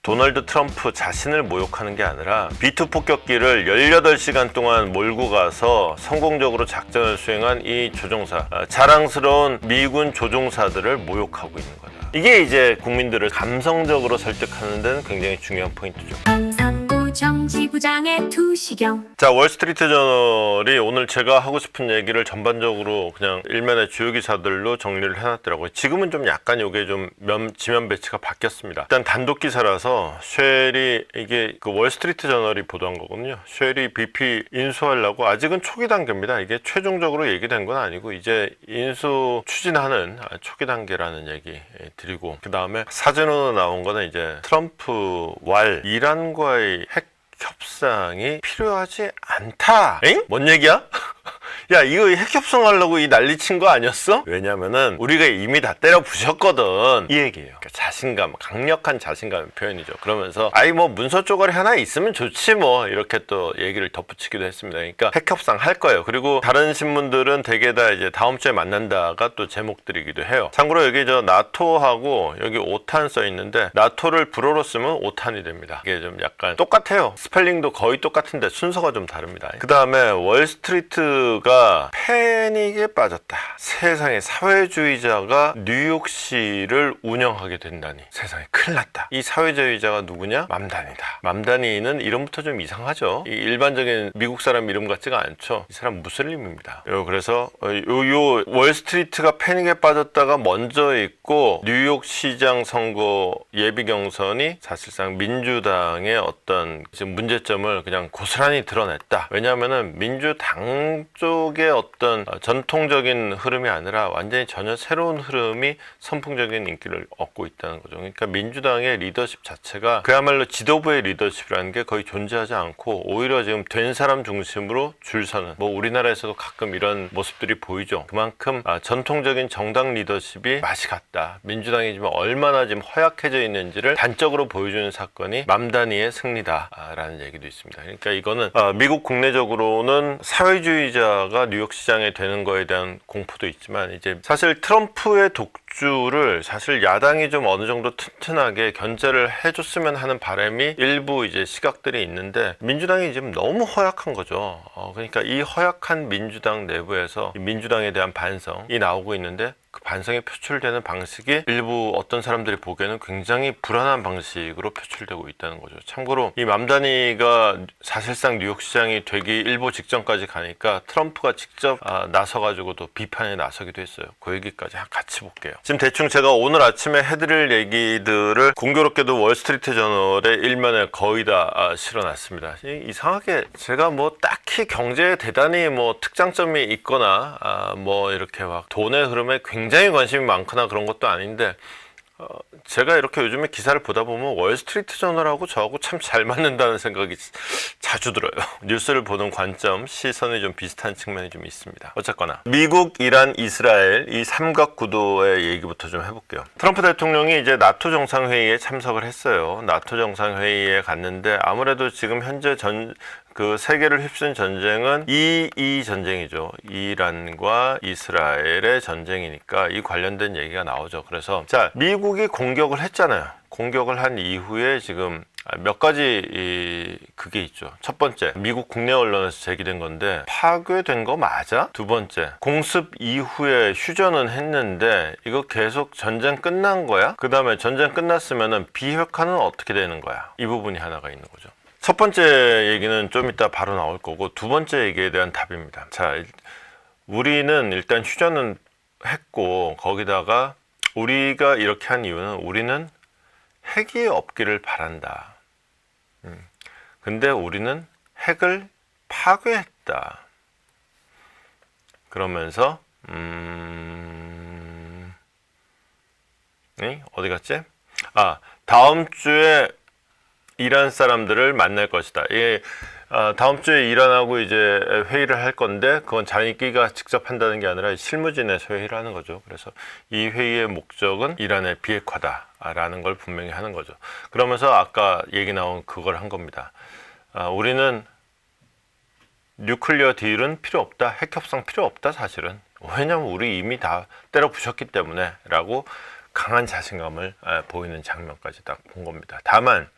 도널드 트럼프 자신을 모욕하는 게 아니라 B2 폭격기를 18시간 동안 몰고 가서 성공적으로 작전을 수행한 이 조종사, 자랑스러운 미군 조종사들을 모욕하고 있는 거다. 이게 이제 국민들을 감성적으로 설득하는 데는 굉장히 중요한 포인트죠. 정지부장의 투시경. 자, 월스트리트 저널이 오늘 제가 하고 싶은 얘기를 전반적으로 그냥 일면의 주요 기사들로 정리를 해놨더라고요. 지금은 좀 약간 이게 좀 지면 배치가 바뀌었습니다. 일단 단독 기사라서 쉘이 이게 그 월스트리트 저널이 보도한 거거든요. 쉘이 BP 인수하려고 아직은 초기 단계입니다. 이게 최종적으로 얘기된 건 아니고 이제 인수 추진하는 초기 단계라는 얘기 드리고, 그 다음에 사진으로 나온 거는 이제 트럼프 왈 이란과의 핵 협상이 필요하지 않다. 엥? 뭔 얘기야? 야, 이거 핵협상하려고 이 난리 친 거 아니었어? 왜냐면은 우리가 이미 다 때려 부셨거든, 이 얘기예요. 그러니까 자신감, 강력한 자신감의 표현이죠. 그러면서 아이 뭐 문서 쪼가리 하나 있으면 좋지 뭐, 이렇게 또 얘기를 덧붙이기도 했습니다. 그러니까 핵협상 할 거예요. 그리고 다른 신문들은 대개 다 이제 다음 주에 만난다가 또 제목들이기도 해요. 참고로 여기 저 나토하고 여기 오탄 써 있는데, 나토를 불어로 쓰면 오탄이 됩니다. 이게 좀 약간 똑같아요. 스펠링도 거의 똑같은데 순서가 좀 다릅니다. 그 다음에 월스트리트가 패닉에 빠졌다. 세상에 사회주의자가 뉴욕시를 운영하게 된다니, 세상에 큰일 났다. 이 사회주의자가 누구냐? 맘다니다. 맘다니는 이름부터 좀 이상하죠. 이 일반적인 미국 사람 이름 같지가 않죠. 이 사람 무슬림입니다. 그래서 요 월스트리트가 패닉에 빠졌다가 먼저 있고, 뉴욕시장 선거 예비 경선이 사실상 민주당의 어떤 지금 문제점을 그냥 고스란히 드러냈다. 왜냐하면은 민주당 쪽의 어떤 전통적인 흐름이 아니라 완전히 전혀 새로운 흐름이 선풍적인 인기를 얻고 있다는 거죠. 그러니까 민주당의 리더십 자체가 그야말로 지도부의 리더십이라는 게 거의 존재하지 않고, 오히려 지금 된 사람 중심으로 줄 서는, 뭐 우리나라에서도 가끔 이런 모습들이 보이죠. 그만큼 전통적인 정당 리더십이 맛이 갔다. 민주당이 지금 얼마나 지금 허약해져 있는지를 단적으로 보여주는 사건이 맘다니의 승리다라는 얘기도 있습니다. 그러니까 이거는 미국 국내적으로는 사회주의자가 뉴욕시장에 되는 거에 대한 공포도 있지만, 이제 사실 트럼프의 독주를 사실 야당이 좀 어느 정도 튼튼하게 견제를 해줬으면 하는 바람이 일부 이제 시각들이 있는데, 민주당이 지금 너무 허약한 거죠. 그러니까 이 허약한 민주당 내부에서 민주당에 대한 반성이 나오고 있는데, 그 반성이 표출되는 방식이 일부 어떤 사람들이 보기에는 굉장히 불안한 방식으로 표출되고 있다는 거죠. 참고로 이 맘다니가 사실상 뉴욕시장이 되기 일보 직전까지 가니까 트럼프가 직접 나서가지고 또 비판에 나서기도 했어요. 그 얘기까지 같이 볼게요. 지금 대충 제가 오늘 아침에 해드릴 얘기들을 공교롭게도 월스트리트 저널의 일면에 거의 다 실어놨습니다. 이상하게 제가 뭐 딱히 경제에 대단히 뭐 특장점이 있거나 뭐 이렇게 막 돈의 흐름에 굉장히 관심이 많거나 그런 것도 아닌데, 제가 이렇게 요즘에 기사를 보다 보면 월스트리트 저널하고 저하고 참 잘 맞는다는 생각이 자주 들어요. 뉴스를 보는 관점, 시선이 좀 비슷한 측면이 좀 있습니다. 어쨌거나 미국, 이란, 이스라엘 이 삼각 구도의 얘기부터 좀 해볼게요. 트럼프 대통령이 이제 나토 정상회의에 참석을 했어요. 나토 정상회의에 갔는데, 아무래도 지금 현재 그 세계를 휩쓴 전쟁은 이 전쟁이죠. 이란과 이스라엘의 전쟁이니까 이 관련된 얘기가 나오죠. 그래서 자, 미국이 공격을 했잖아요. 공격을 한 이후에 지금 몇 가지 그게 있죠. 첫 번째, 미국 국내 언론에서 제기된 건데, 파괴된 거 맞아? 두 번째, 공습 이후에 휴전은 했는데 이거 계속 전쟁 끝난 거야? 그 다음에 전쟁 끝났으면은 비핵화는 어떻게 되는 거야? 이 부분이 하나가 있는 거죠. 첫 번째 얘기는 좀 이따 바로 나올 거고, 두 번째 얘기에 대한 답입니다. 자, 우리는 일단 휴전은 했고, 거기다가 우리가 이렇게 한 이유는 우리는 핵이 없기를 바란다. 근데 우리는 핵을 파괴했다. 그러면서 어디 갔지? 다음 주에 이란 사람들을 만날 것이다. 다음 주에 이란하고 이제 회의를 할 건데, 그건 자기가 직접 한다는 게 아니라 실무진에서 회의를 하는 거죠. 그래서 이 회의의 목적은 이란의 비핵화다라는 걸 분명히 하는 거죠. 그러면서 아까 얘기 나온 그걸 한 겁니다. 우리는 뉴클리어 딜은 필요 없다. 핵협상 필요 없다, 사실은. 왜냐면 우리 이미 다 때려 부셨기 때문에 라고 강한 자신감을 보이는 장면까지 딱 본 겁니다. 다만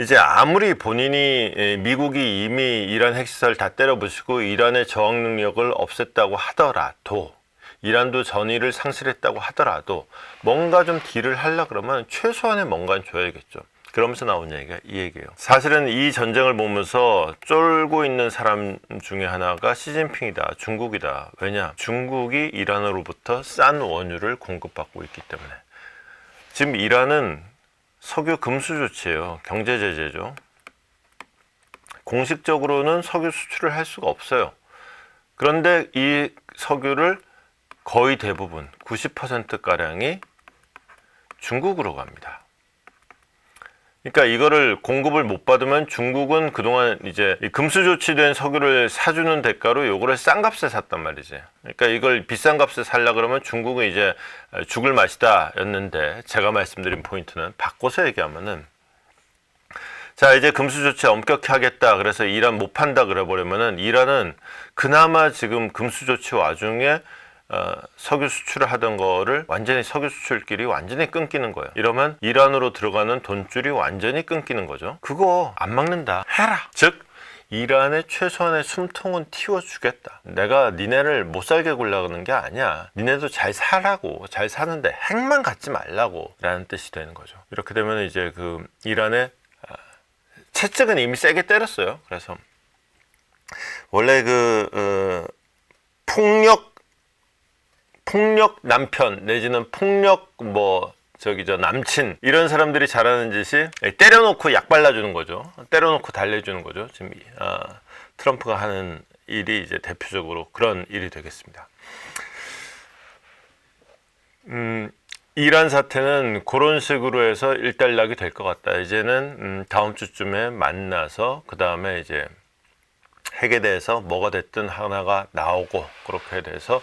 이제 아무리 본인이 미국이 이미 이란 핵시설 다 때려부수고 이란의 저항 능력을 없앴다고 하더라도, 이란도 전의를 상실했다고 하더라도 뭔가 좀 딜을 하려 그러면 최소한의 뭔가는 줘야겠죠. 그러면서 나온 얘기가 이 얘기예요. 사실은 이 전쟁을 보면서 쫄고 있는 사람 중에 하나가 시진핑이다, 중국이다. 왜냐? 중국이 이란으로부터 싼 원유를 공급받고 있기 때문에. 지금 이란은 석유 금수 조치예요. 경제 제재죠. 공식적으로는 석유 수출을 할 수가 없어요. 그런데 이 석유를 거의 대부분 90%가량이 중국으로 갑니다. 그러니까 이거를 공급을 못 받으면 중국은 그동안 이제 금수 조치된 석유를 사주는 대가로 요거를 싼 값에 샀단 말이지. 그러니까 이걸 비싼 값에 살려 그러면 중국은 이제 죽을 맛이다 였는데, 제가 말씀드린 포인트는 바꿔서 얘기하면은, 자 이제 금수 조치 엄격히 하겠다, 그래서 이란 못 판다 그래 버리면은 이란은 그나마 지금 금수 조치 와중에 석유 수출을 하던 거를 완전히 석유 수출길이 완전히 끊기는 거예요. 이러면 이란으로 들어가는 돈줄이 완전히 끊기는 거죠. 그거 안 막는다, 해라. 즉 이란의 최소한의 숨통은 틔워주겠다. 내가 니네를 못 살게 굴려가는 게 아니야. 니네도 잘 살라고, 잘 사는데 핵만 갖지 말라고 라는 뜻이 되는 거죠. 이렇게 되면 이제 그 이란의 채찍은 이미 세게 때렸어요. 그래서 원래 폭력 남편 내지는 폭력 남친, 이런 사람들이 잘하는 짓이 때려놓고 약 발라주는 거죠. 때려놓고 달래주는 거죠. 지금 트럼프가 하는 일이 이제 대표적으로 그런 일이 되겠습니다. 이란 사태는 그런 식으로 해서 일단락이 될 것 같다. 이제는 다음 주쯤에 만나서 그 다음에 이제 핵에 대해서 뭐가 됐든 하나가 나오고, 그렇게 돼서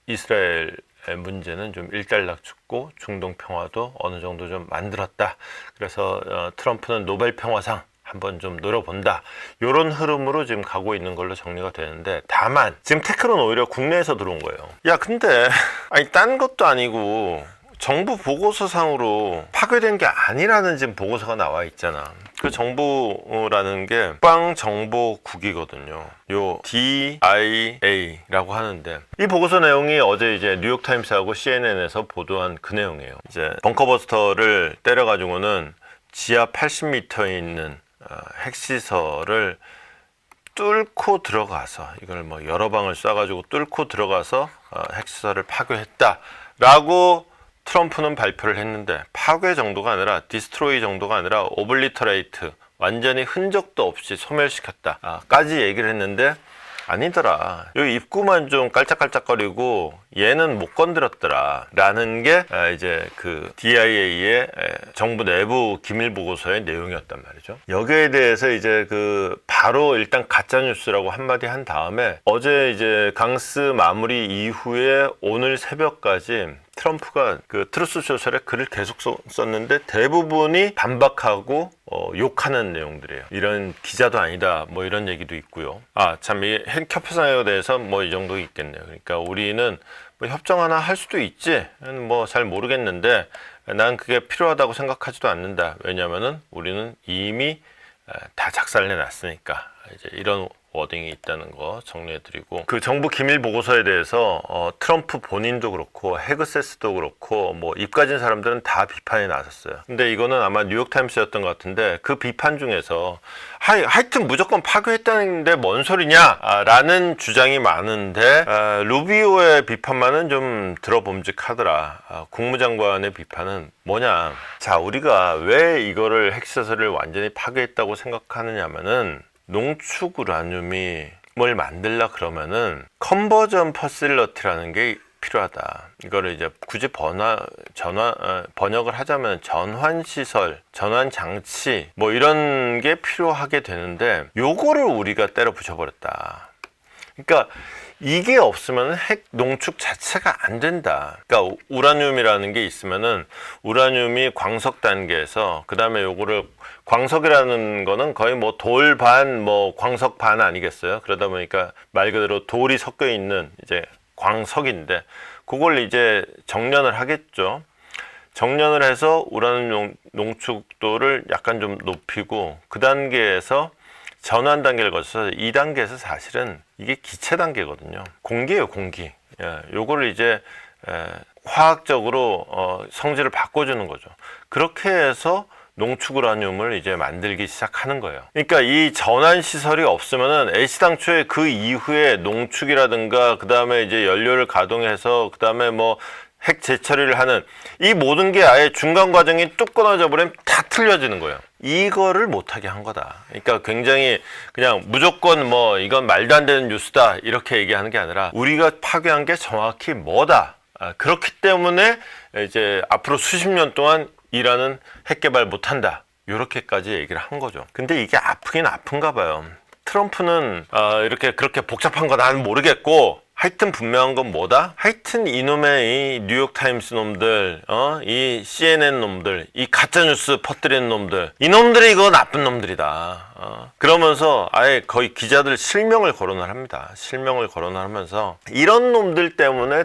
이스라엘의 문제는 좀 일단락 죽고 중동 평화도 어느 정도 좀 만들었다. 그래서 트럼프는 노벨 평화상 한번 좀 노려본다. 이런 흐름으로 지금 가고 있는 걸로 정리가 되는데, 다만 지금 태클은 오히려 국내에서 들어온 거예요. 야 근데 아니 딴 것도 아니고 정부 보고서상으로 파괴된 게 아니라는 지금 보고서가 나와 있잖아. 그 정부라는 게 국방정보국이거든요. 요 DIA라고 하는데, 이 보고서 내용이 어제 이제 뉴욕타임스하고 CNN에서 보도한 그 내용이에요. 이제 벙커버스터를 때려가지고는 지하 80m에 있는 핵시설을 뚫고 들어가서, 이걸 뭐 여러 방을 쏴가지고 뚫고 들어가서 핵시설을 파괴했다라고 트럼프는 발표를 했는데, 파괴 정도가 아니라 디스트로이 정도가 아니라 오블리터레이트, 완전히 흔적도 없이 소멸시켰다 까지 얘기를 했는데, 아니더라. 여기 입구만 좀 깔짝깔짝거리고 얘는 못 건드렸더라 라는 게 이제 그 DIA의 정부 내부 기밀 보고서의 내용이었단 말이죠. 여기에 대해서 이제 그 바로 일단 가짜뉴스라고 한마디 한 다음에, 어제 이제 강스 마무리 이후에 오늘 새벽까지 트럼프가 그 트루스 소셜에 글을 계속 썼는데 대부분이 반박하고 욕하는 내용들이에요. 이런 기자도 아니다, 뭐 이런 얘기도 있고요. 참 이 핵 협상에 대해서 뭐 이 정도 있겠네요. 그러니까 우리는 뭐 협정 하나 할 수도 있지, 뭐 잘 모르겠는데 난 그게 필요하다고 생각하지도 않는다. 왜냐면은 우리는 이미 다 작살내 놨으니까. 이제 이런 워딩이 있다는 거 정리해드리고, 그 정부 기밀 보고서에 대해서 트럼프 본인도 그렇고 헤그세스도 그렇고 뭐 입 가진 사람들은 다 비판에 나섰어요. 근데 이거는 아마 뉴욕타임스였던 것 같은데, 그 비판 중에서 하여튼 무조건 파괴했다는데 뭔 소리냐 라는 주장이 많은데, 루비오의 비판만은 좀 들어봄직하더라. 국무장관의 비판은 뭐냐, 자 우리가 왜 이거를 핵시설을 완전히 파괴했다고 생각하느냐면은, 농축 우라늄이 뭘 만들려 그러면은 컨버전 퍼실러티라는 게 필요하다. 이거를 이제 굳이 번역을 하자면 전환시설, 전환장치 뭐 이런 게 필요하게 되는데, 요거를 우리가 때려 부셔버렸다. 그러니까 이게 없으면 핵 농축 자체가 안 된다. 그러니까 우라늄이라는 게 있으면은 우라늄이 광석 단계에서, 그 다음에 요거를, 광석이라는 거는 거의 뭐 돌 반, 뭐 광석 반 아니겠어요? 그러다 보니까 말 그대로 돌이 섞여 있는 이제 광석인데, 그걸 이제 정련을 하겠죠. 정년을 해서 우라늄 농축도를 약간 좀 높이고 그 단계에서 전환 단계를 거쳐서 2단계에서 사실은 이게 기체 단계거든요. 공기예요, 공기. 예, 요거를 이제 화학적으로 성질을 바꿔주는 거죠. 그렇게 해서 농축 우라늄을 이제 만들기 시작하는 거예요. 그러니까 이 전환 시설이 없으면은 애시당초에 그 이후에 농축이라든가 그 다음에 이제 연료를 가동해서 그 다음에 뭐 핵 재처리를 하는 이 모든 게 아예 중간 과정이 뚝 끊어져 버리면 다 틀려지는 거예요. 이거를 못하게 한 거다. 그러니까 굉장히 그냥 무조건 뭐 이건 말도 안 되는 뉴스다 이렇게 얘기하는 게 아니라 우리가 파괴한 게 정확히 뭐다. 그렇기 때문에 이제 앞으로 수십 년 동안 이란은 핵 개발 못한다. 이렇게까지 얘기를 한 거죠. 근데 이게 아프긴 아픈가 봐요. 트럼프는 이렇게 그렇게 복잡한 거 나는 모르겠고 하여튼 분명한 건 뭐다? 하여튼 이놈의 이 뉴욕타임스 놈들, 이 CNN 놈들, 이 가짜뉴스 퍼뜨리는 놈들, 이놈들이 이거 나쁜 놈들이다. 그러면서 아예 거의 기자들 실명을 거론을 합니다. 실명을 거론을 하면서 이런 놈들 때문에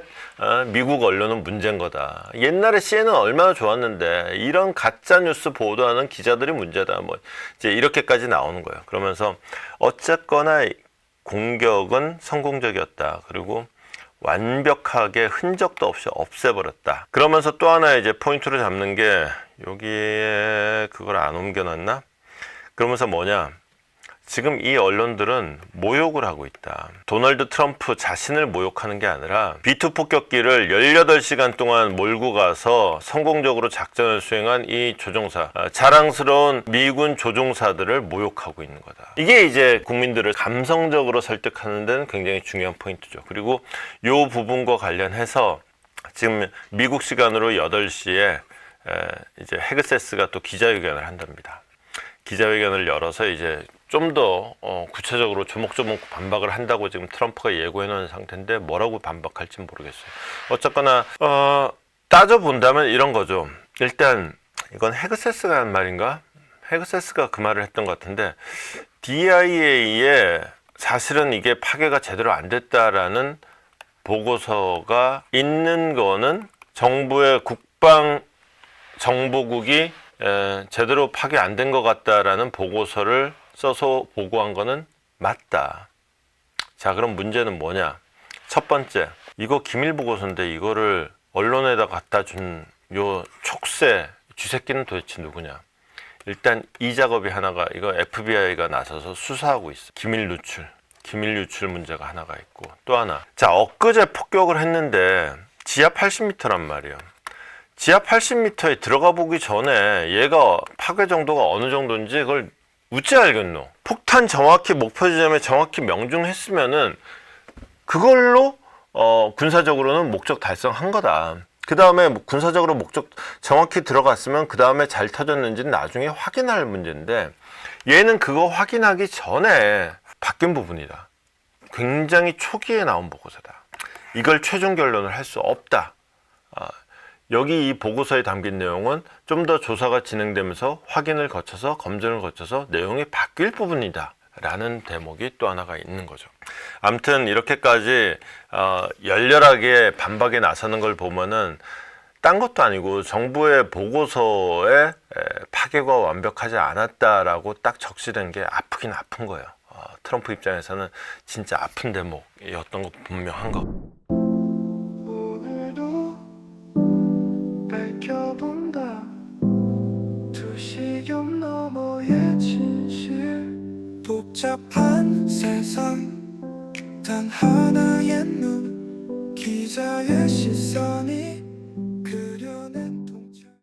미국 언론은 문제인 거다. 옛날에 CNN 얼마나 좋았는데 이런 가짜뉴스 보도하는 기자들이 문제다. 뭐 이제 이렇게까지 나오는 거예요. 그러면서 어쨌거나 공격은 성공적이었다. 그리고 완벽하게 흔적도 없이 없애버렸다. 그러면서 또 하나 이제 포인트를 잡는 게 여기에 그걸 안 옮겨놨나? 그러면서 뭐냐? 지금 이 언론들은 모욕을 하고 있다. 도널드 트럼프 자신을 모욕하는 게 아니라 B2 폭격기를 18시간 동안 몰고 가서 성공적으로 작전을 수행한 이 조종사, 자랑스러운 미군 조종사들을 모욕하고 있는 거다. 이게 이제 국민들을 감성적으로 설득하는 데는 굉장히 중요한 포인트죠. 그리고 이 부분과 관련해서 지금 미국 시간으로 8시에 이제 헤그세스가 또 기자회견을 한답니다. 기자회견을 열어서 이제 좀 더 구체적으로 조목조목 반박을 한다고 지금 트럼프가 예고해 놓은 상태인데 뭐라고 반박할지 모르겠어요. 어쨌거나 따져본다면 이런 거죠. 일단 이건 헤그세스가 한 말인가? 헤그세스가 그 말을 했던 것 같은데 DIA에 사실은 이게 파괴가 제대로 안 됐다라는 보고서가 있는 거는 정부의 국방정보국이 제대로 파괴 안 된 것 같다라는 보고서를 써서 보고한 거는 맞다. 자, 그럼 문제는 뭐냐? 첫 번째, 이거 기밀 보고서인데 이거를 언론에다 갖다 준 요 촉새 쥐새끼는 도대체 누구냐? 일단 이 작업이 하나가 이거 FBI가 나서서 수사하고 있어. 기밀 유출 문제가 하나가 있고 또 하나. 자, 엊그제 폭격을 했는데 지하 80m란 말이에요. 지하 80m에 들어가 보기 전에 얘가 파괴 정도가 어느 정도인지 그걸 어찌 알겠노? 폭탄 정확히 목표 지점에 정확히 명중했으면은 그걸로 군사적으로는 목적 달성한 거다. 그 다음에 군사적으로 목적 정확히 들어갔으면 그 다음에 잘 터졌는지는 나중에 확인할 문제인데 얘는 그거 확인하기 전에 바뀐 부분이다. 굉장히 초기에 나온 보고서다. 이걸 최종 결론을 할 수 없다. 여기 이 보고서에 담긴 내용은 좀 더 조사가 진행되면서 확인을 거쳐서 검증을 거쳐서 내용이 바뀔 부분이다 라는 대목이 또 하나가 있는 거죠. 아무튼 이렇게까지 열렬하게 반박에 나서는 걸 보면은 딴 것도 아니고 정부의 보고서에 파괴가 완벽하지 않았다라고 딱 적시된 게 아프긴 아픈 거예요. 트럼프 입장에서는 진짜 아픈 대목이었던 거 분명한 거. 밝혀본다 두시경 너머의 진실 복잡한 세상 단 하나의 눈 기자의 시선이